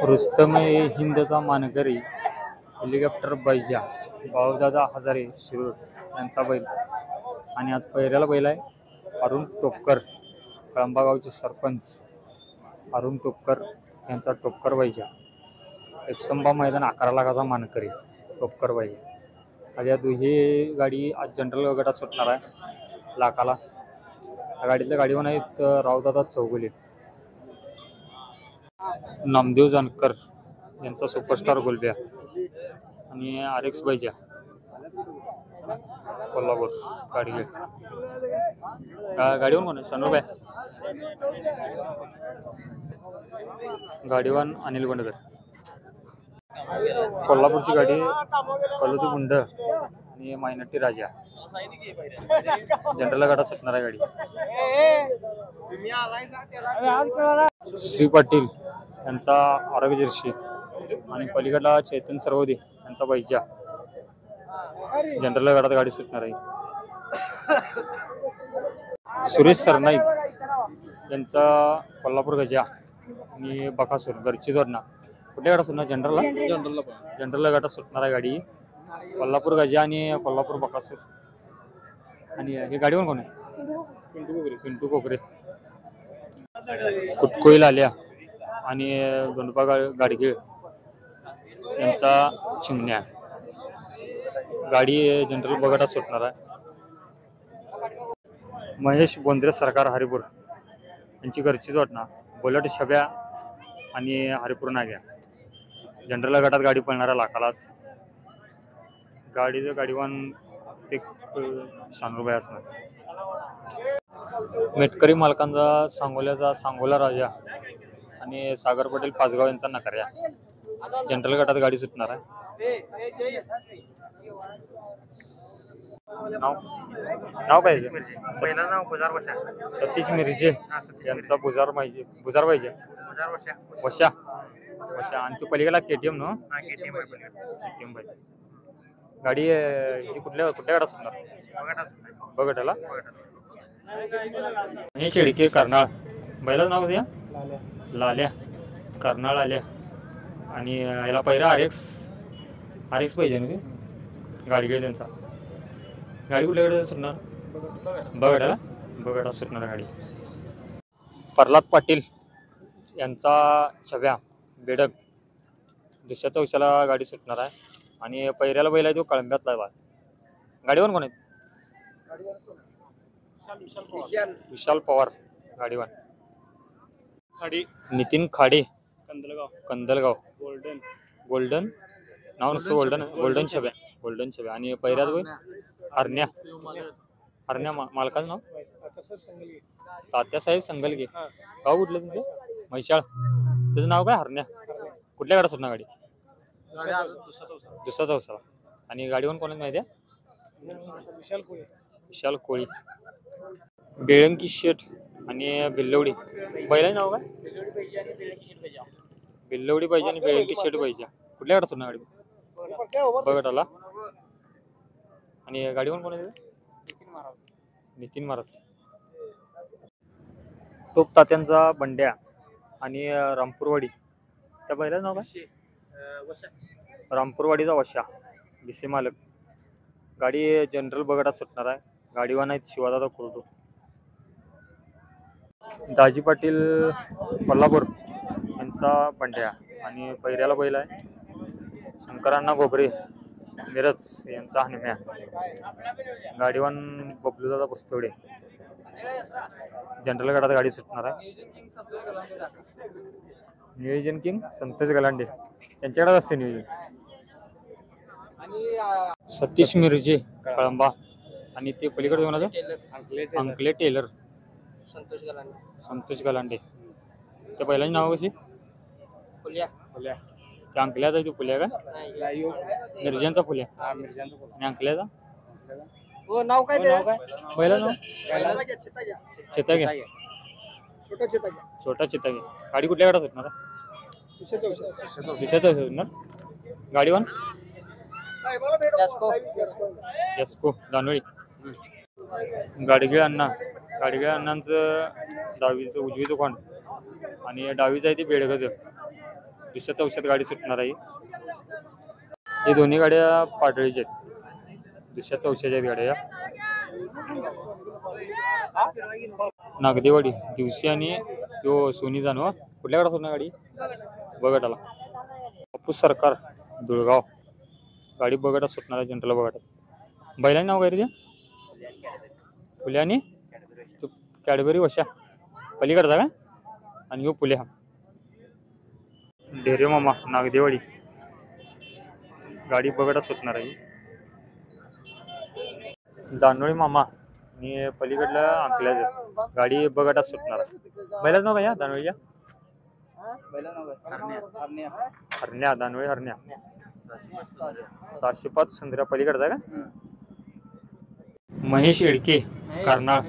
रुस्तम हिंदचा मानकरी हेलिकॉप्टर बैजा भाऊदादा हजारे शिरूर यांचा बैल आणि आज पहिल्याला बैल आहे अरुण टोपकर कळंबा गावचे सरपंच अरुण टोपकर यांचा टोपकर बैजा एकसंबा मैदान 11 लाखाचा मानकरी टोपकर बैजा. आज या ही गाडी आज जनरल गटात सुटणार आहे लाखाला. या गाडीतल्या गाडीवर आहेत रावदादा चौगुले, नामदेव जानकर यांचा सुपरस्टार गोलब्या आणि RX बैजा कोल्हापूर गाडी गाडीवर कोण आहे शनूर आहे गाडीवान अनिल गुंडकर. कोल्हापूरची गाडी कलोती गुंड आणि मायनटी राजा जनरल गटात सुटणार आहे गाडी. श्री पाटील यांचा आरोग्य जर्शी आणि पलीकडला चैतन सरवदे यांचा बैजा जनरल गटात गाडी सुटणार आहे. सुरेश सरनाईक यांचा कोल्हापूर गजा आणि बकासूर घरची जोडणा कुठल्या गटात सुटणार जनरल गटात सुटणार आहे गाडी कोल्हापूर गजा आणि कोल्हापूर बकासूर. आणि हे गाडीवर कोण आहे पिंटू कोकरे कुटकोईल आल्या आणि गणपा गाडगीळ यांचा चिमण्या गाडी जनरल बगटात सुटणार आहे. महेश बोंद्रे सरकार हरिपूर यांची घरची जोडणा बुलेट छब्या आणि हरिपूर नाग्या जनरल गटात गाडी पळणाऱ्या लाखालाच. गाडीचं गाडीवान ते शानूरबाई असणार. मेटकरी मालकांचा सांगोल्याचा सांगोला राजा आणि सागर पटेल पाचगाव यांचा नकऱ्या जनरल गटात गाडी सुटणार आहे. नाव पाहिजे पहिलं नाव बुजार वशा सतीश मिरजे यांचा बुजार पाहिजे वशा वशा आणि तू पलीकडला KTM ना KTM पाहिजे. गाडी ही कुठल्या गटात सुटणार बगटाला. हे शेळके कर्नाळ बैलाचं नाव द्या लाल्या कर्नाळ आल्या आणि याला पहिला RX पाहिजे ना ते गाडी त्यांचा. गाडी कुठल्याकडे सुटणार बगटाला सुटणार गाडी. प्रल्हाद पाटील यांचा छव्या बेडक दुसऱ्या चौशाला गाडी सुटणार आहे आणि पहिऱ्याला बैल आहे तो कळंब्यातला आहे. गाडीवर कोण आहेत विशाल पवार गाडीवर. नितीन खाडे कंदलगाव गोल्डन नाव नसतं गोल्डन छब्या आणि पहिऱ्यात बैल हरण्या मालकाचं नाव तात्यासाहेब संगलगे गाव कुठलं तुमचं म्हैशाळ त्याचं नाव काय हरण्या कुठल्या गाडा सुटणार गाडी दुसरा चौसाला. आणि गाडीवर कोणाच माहिती आहे विशाल कोळी बेळंकी शेठ आणि बिल्लवडी बैलाचं नाव काय बिल्लवडी पाहिजे आणि बेळंकी शेठ पाहिजे कुठल्या गाडा सुटणार गाडी बगटाला. आणि गाडीवर कोण आहे नितीन महाराज. टोप तात्यांचा बंड्या आणि रामपूरवाडी त्या बैलाचं नाव काय रामपूरवाडीचा वशा BC मालक. गाडी जनरल बगटात सुटणार आहे. गाडीवान आहेत शिवादादा कुर्डू. दाजी पाटील कोल्हापूर यांचा बंड्या आणि पहिऱ्याला बैल आहे शंकरांना गोबरे मिरज यांचा हनुम्या. गाडीवान बबलूदादा पुस्तवडे जनरल गटात गाडी सुटणार आहे. नियोजन किंग संतोष गलांडे त्यांच्याकडेच असते नियोजन. सतीश मिरजे कळंबा आणि ते पलीकडे कोणाचं अंकले टेलर संतोष गलांडे. त्या बैलांची नाव कशी फुल्या त्या अंकल्याचा आहे तो फुल्या का मिरज्यांचा फुल्या आणि अंकल्याचा नाव काय बैला नाव चेता घ्या छोटा चेता घ्या. गाडी कुठल्या गाडा सुटणार सुटणार गाडीवान यस्को दानोळी. गाडगीळ अण्णांचं डावीचं उजवीचं कोण आणि डावीचं आहे ते बेडगचं दुसऱ्या चौशात गाडी सुटणार आहे. हे दोन्ही गाड्या पाडळीच्या आहेत. दुसऱ्या चौशाच्या आहेत गाड्या. नागदेवाडी दिवशी आणि तो सोनी जाणव कुठल्या गाडा सुटणार गाडी बगटाला. बापू सरकार दुळगाव गाडी बगटात सुटणार आहे. जनरल बगटात. बैलांनी नाव काय रे फुल्या आणि कॅडबरी वशा पलीकडचा का आणि ह्यो पुल्या. ढेरे मामा नागदेवाडी गाडी बगटात सुटणार आहे. दानोळी मामा आणि पलीकडल्या अंकल्याचं गाडी बगटात सुटणार आहे. बैलाच नाव काय या दानोळीच्या हरण्या दानोळी हरण्या 605 सुंदऱ्या पलीकडचा का. महेश येडके कर्नाळ